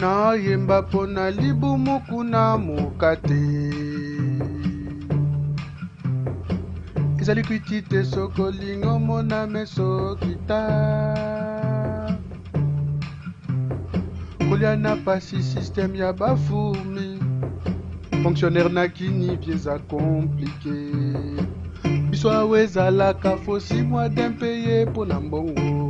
na yemba pona libumu kuna mokate ezali kwiti te soko lingo mona meso kita kolia na pasi système ya bafumi fonctionnaire na kini vieza compliqué biso awe ezalaka fosi mwa dempeye pona mbongo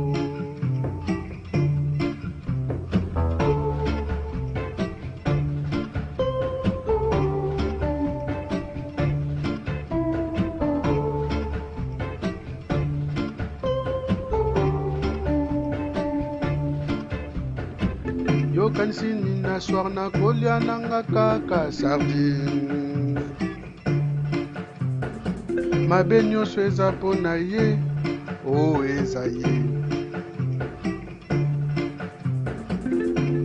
yo kanisini na soir na kolia nanga kaka sardine mabe nyonso eza mpo na ye o eza ye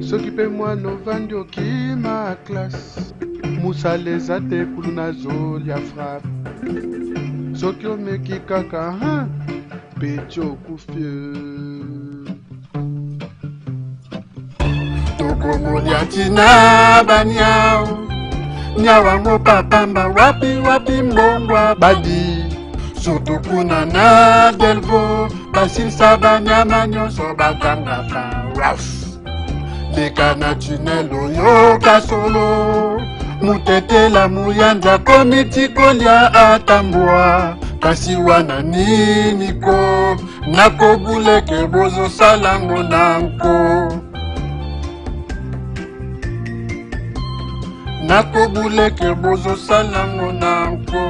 soki mpe mwana ovandi okima classe mosala eza te kulu nazolia frappe soki omeki kaka peti okufie tokomolia tina banyao nyawango papamba wapi mbongwa badi surtout kuna na delvo basilisa banyama nyonso bakangaka raf leka na tunel oyo kasolo mutetela muyanza komiti kolia atambwa kasi wana niniko nakobuleke bozosalango nanko nakobuleke bozosalango nanko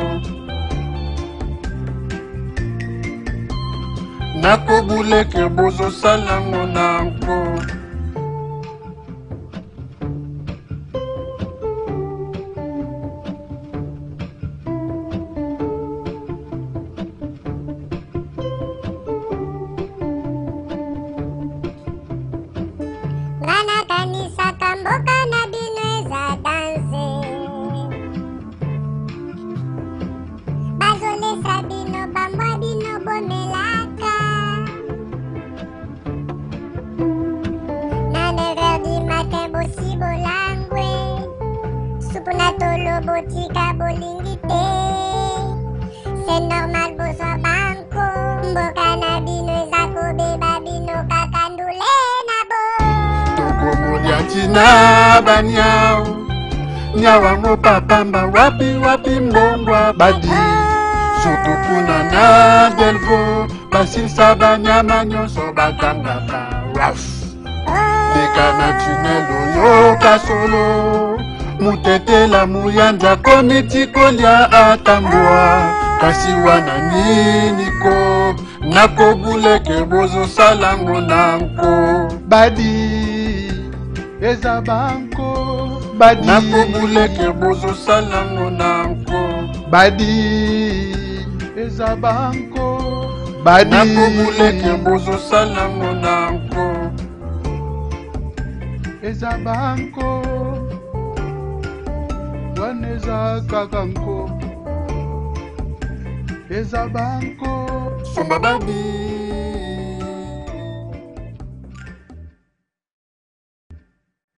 nakobuleke bozosalango nanko Ngana kanisa kamboka na bino eza danse bazolesa bino bambwa bino bomelaka na 9h du matin bosi bolangwe supu na tolo botika bolingi te c'est normal bozwa banko mboka na bino eza kobeba bino kaka ndule na bo tokomolia tina banyao nyawango papamba wapi mbongwa badi surtout kuna na delvo basilisa banyama nyonso bakangaka raf leka na tunel oyo kasolo mutetela muyanza komiti kolia atambwa kasi wana niniko nakobuleke bozosalango nanko badi eza banko badi nakobuleke bozosalango nanko badi eza banko badi nakobuleke bozosalango nanko eza banko wana eza kaka nko eza banko somba badi